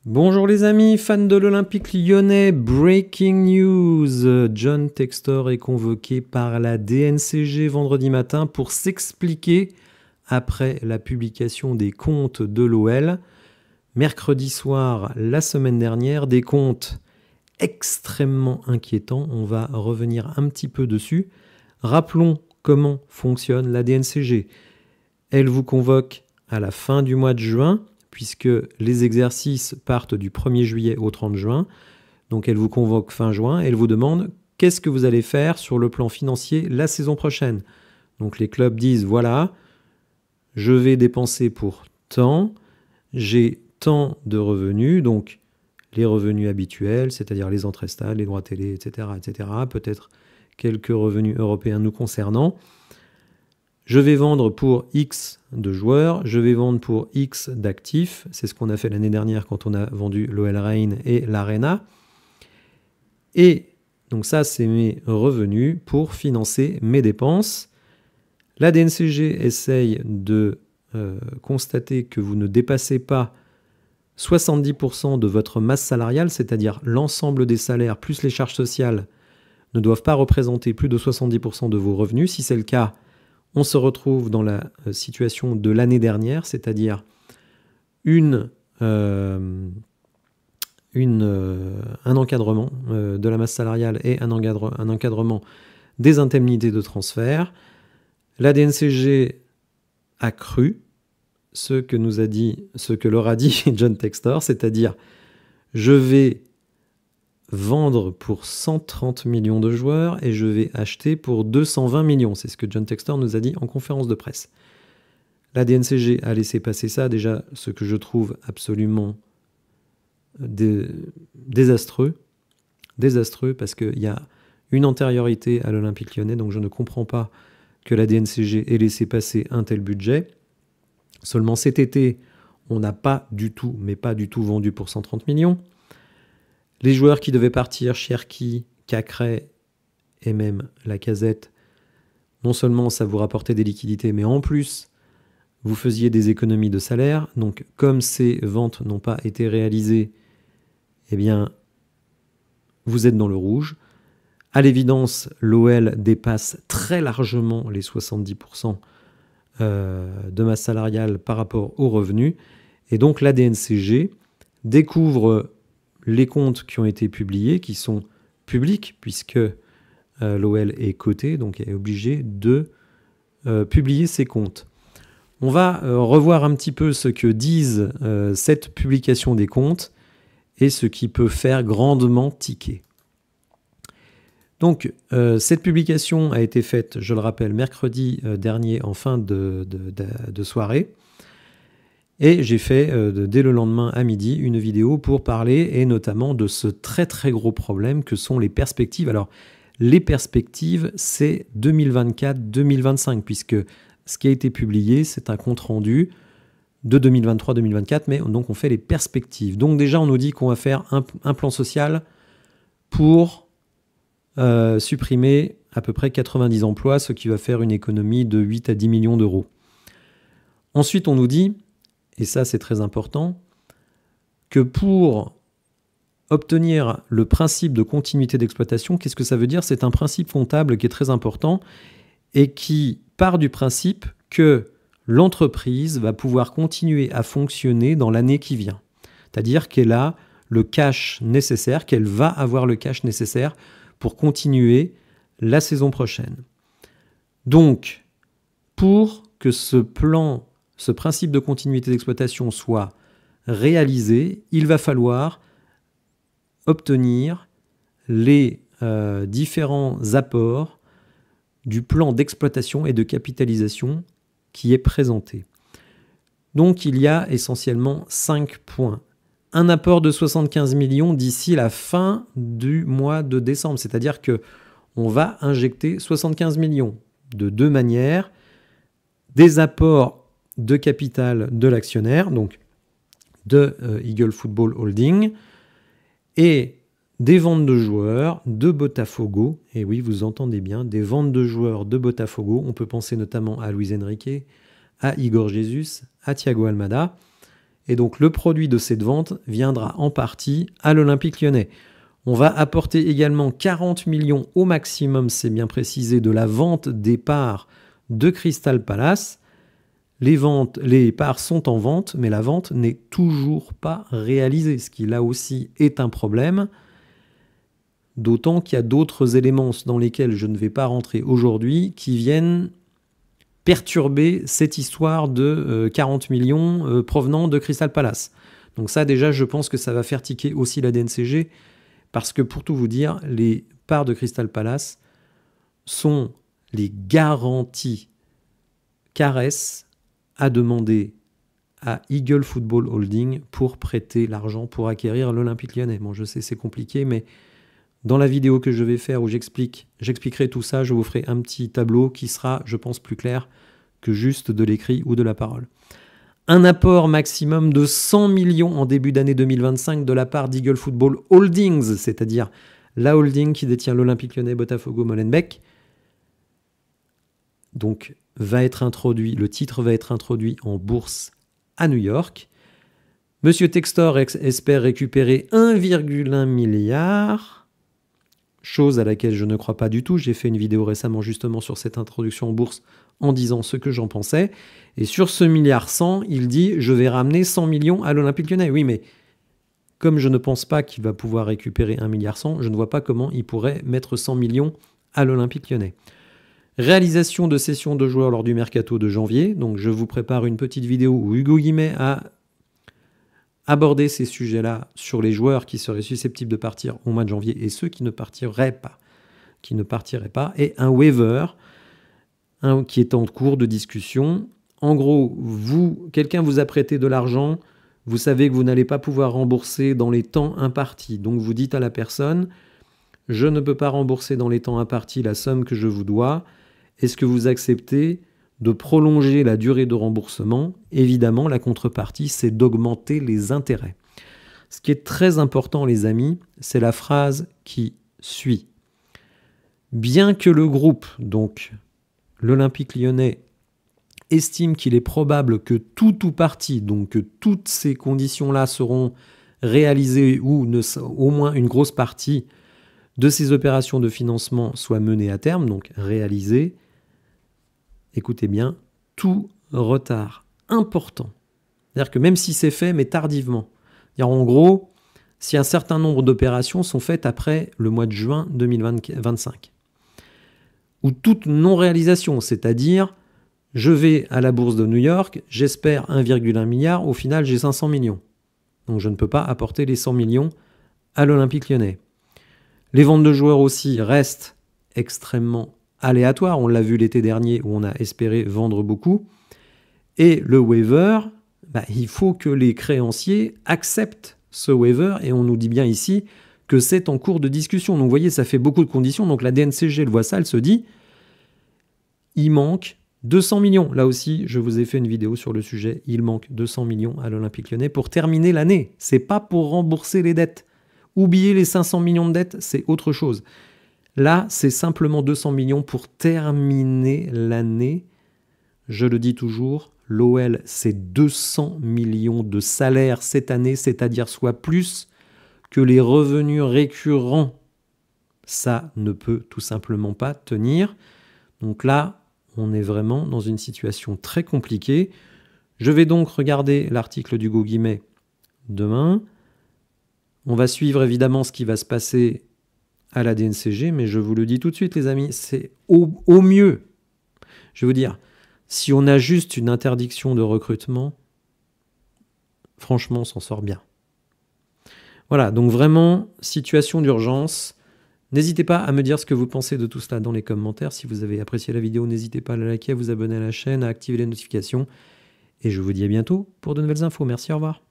Bonjour les amis, fans de l'Olympique lyonnais, breaking news. John Textor est convoqué par la DNCG vendredi matin pour s'expliquer après la publication des comptes de l'OL. Mercredi soir, la semaine dernière, des comptes extrêmement inquiétants. On va revenir un petit peu dessus. Rappelons comment fonctionne la DNCG. Elle vous convoque à la fin du mois de juin, puisque les exercices partent du 1er juillet au 30 juin. Donc elle vous convoque fin juin et elle vous demande qu'est-ce que vous allez faire sur le plan financier la saison prochaine. Donc les clubs disent voilà, je vais dépenser pour tant, j'ai tant de revenus, donc les revenus habituels, c'est-à-dire les entrées stades, les droits télé, etc., peut-être quelques revenus européens nous concernant. Je vais vendre pour X de joueurs, je vais vendre pour X d'actifs. C'est ce qu'on a fait l'année dernière quand on a vendu l'OL Reign et l'Arena. Et donc ça, c'est mes revenus pour financer mes dépenses. La DNCG essaye de constater que vous ne dépassez pas 70% de votre masse salariale, c'est-à-dire l'ensemble des salaires plus les charges sociales ne doivent pas représenter plus de 70% de vos revenus. Si c'est le cas, on se retrouve dans la situation de l'année dernière, c'est-à-dire un encadrement de la masse salariale et un encadrement des indemnités de transfert. La DNCG a cru ce que leur a dit John Textor, c'est-à-dire je vais vendre pour 130 millions de joueurs et je vais acheter pour 220 millions. C'est ce que John Textor nous a dit en conférence de presse. La DNCG a laissé passer ça, déjà ce que je trouve absolument désastreux. Désastreux parce qu'il y a une antériorité à l'Olympique lyonnais, donc je ne comprends pas que la DNCG ait laissé passer un tel budget. Seulement cet été, on n'a pas du tout, mais pas du tout vendu pour 130 millions. Les joueurs qui devaient partir, Cherki, Cacré et même Lacazette, non seulement ça vous rapportait des liquidités, mais en plus, vous faisiez des économies de salaire. Donc, comme ces ventes n'ont pas été réalisées, eh bien, vous êtes dans le rouge. À l'évidence, l'OL dépasse très largement les 70% de masse salariale par rapport aux revenus. Et donc, la DNCG découvre les comptes qui ont été publiés, qui sont publics, puisque l'OL est coté, donc est obligé de publier ses comptes. On va revoir un petit peu ce que disent cette publication des comptes et ce qui peut faire grandement tiquer. Donc, cette publication a été faite, je le rappelle, mercredi dernier en fin de soirée. Et j'ai fait, dès le lendemain à midi, une vidéo pour parler, et notamment de ce très très gros problème que sont les perspectives. Alors, les perspectives, c'est 2024-2025, puisque ce qui a été publié, c'est un compte-rendu de 2023-2024, mais donc on fait les perspectives. Donc déjà, on nous dit qu'on va faire un plan social pour supprimer à peu près 90 emplois, ce qui va faire une économie de 8 à 10 millions d'euros. Ensuite, on nous dit, et ça c'est très important, que pour obtenir le principe de continuité d'exploitation, qu'est-ce que ça veut dire? C'est un principe comptable qui est très important et qui part du principe que l'entreprise va pouvoir continuer à fonctionner dans l'année qui vient. C'est-à-dire qu'elle a le cash nécessaire, qu'elle va avoir le cash nécessaire pour continuer la saison prochaine. Donc, pour que ce principe de continuité d'exploitation soit réalisé, il va falloir obtenir les différents apports du plan d'exploitation et de capitalisation qui est présenté. Donc il y a essentiellement 5 points. Un apport de 75 millions d'ici la fin du mois de décembre, c'est-à-dire qu'on va injecter 75 millions de deux manières, des apports de capital de l'actionnaire, donc de Eagle Football Holding, et des ventes de joueurs de Botafogo. Et oui, vous entendez bien, des ventes de joueurs de Botafogo. On peut penser notamment à Luis Enrique, à Igor Jesus, à Thiago Almada. Et donc le produit de cette vente viendra en partie à l'Olympique Lyonnais. On va apporter également 40 millions au maximum, c'est bien précisé, de la vente des parts de Crystal Palace. Les parts sont en vente, mais la vente n'est toujours pas réalisée, ce qui là aussi est un problème. D'autant qu'il y a d'autres éléments dans lesquels je ne vais pas rentrer aujourd'hui qui viennent perturber cette histoire de 40 millions provenant de Crystal Palace. Donc ça déjà, je pense que ça va faire tiquer aussi la DNCG, parce que pour tout vous dire, les parts de Crystal Palace sont les garanties Caresse a demandé à Eagle Football Holding pour prêter l'argent pour acquérir l'Olympique Lyonnais. Bon, je sais, c'est compliqué, mais dans la vidéo que je vais faire où j'expliquerai tout ça, je vous ferai un petit tableau qui sera, je pense, plus clair que juste de l'écrit ou de la parole. Un apport maximum de 100 millions en début d'année 2025 de la part d'Eagle Football Holdings, c'est-à-dire la holding qui détient l'Olympique Lyonnais, Botafogo, Molenbeek. Donc, le titre va être introduit en bourse à New York. Monsieur Textor espère récupérer 1,1 milliard, chose à laquelle je ne crois pas du tout. J'ai fait une vidéo récemment justement sur cette introduction en bourse en disant ce que j'en pensais. Et sur ce milliard 100, il dit « je vais ramener 100 millions à l'Olympique Lyonnais ». Oui, mais comme je ne pense pas qu'il va pouvoir récupérer 1,1 milliard, je ne vois pas comment il pourrait mettre 100 millions à l'Olympique Lyonnais. Réalisation de sessions de joueurs lors du mercato de janvier. Donc je vous prépare une petite vidéo où Hugo Guimet a abordé ces sujets-là sur les joueurs qui seraient susceptibles de partir au mois de janvier et ceux qui ne partiraient pas. Et un waiver qui est en cours de discussion. En gros, quelqu'un vous a prêté de l'argent, vous savez que vous n'allez pas pouvoir rembourser dans les temps impartis. Donc vous dites à la personne « je ne peux pas rembourser dans les temps impartis la somme que je vous dois ». Est-ce que vous acceptez de prolonger la durée de remboursement? Évidemment, la contrepartie, c'est d'augmenter les intérêts. Ce qui est très important, les amis, c'est la phrase qui suit. Bien que le groupe, donc l'Olympique Lyonnais, estime qu'il est probable que tout ou partie, donc que toutes ces conditions-là seront réalisées ou au moins une grosse partie de ces opérations de financement soit menée à terme, donc réalisée, écoutez bien, tout retard important. C'est-à-dire que même si c'est fait, mais tardivement. C'est-à-dire en gros, si un certain nombre d'opérations sont faites après le mois de juin 2025, ou toute non-réalisation, c'est-à-dire je vais à la bourse de New York, j'espère 1,1 milliard, au final j'ai 500 millions. Donc je ne peux pas apporter les 100 millions à l'Olympique Lyonnais. Les ventes de joueurs aussi restent extrêmement aléatoires. On l'a vu l'été dernier où on a espéré vendre beaucoup. Et le waiver, il faut que les créanciers acceptent ce waiver. Et on nous dit bien ici que c'est en cours de discussion. Donc vous voyez, ça fait beaucoup de conditions. Donc la DNCG, elle voit ça, elle se dit, il manque 200 millions. Là aussi, je vous ai fait une vidéo sur le sujet. Il manque 200 millions à l'Olympique Lyonnais pour terminer l'année. Ce n'est pas pour rembourser les dettes. Oubliez les 500 millions de dettes, c'est autre chose. Là, c'est simplement 200 millions pour terminer l'année. Je le dis toujours, l'OL, c'est 200 millions de salaires cette année, c'est-à-dire soit plus que les revenus récurrents. Ça ne peut tout simplement pas tenir. Donc là, on est vraiment dans une situation très compliquée. Je vais donc regarder l'article d'Hugo Guimet demain. On va suivre évidemment ce qui va se passer à la DNCG, mais je vous le dis tout de suite, les amis, c'est au mieux. Je vais vous dire, si on a juste une interdiction de recrutement, franchement, on s'en sort bien. Voilà, donc vraiment, situation d'urgence. N'hésitez pas à me dire ce que vous pensez de tout cela dans les commentaires. Si vous avez apprécié la vidéo, n'hésitez pas à la liker, à vous abonner à la chaîne, à activer les notifications. Et je vous dis à bientôt pour de nouvelles infos. Merci, au revoir.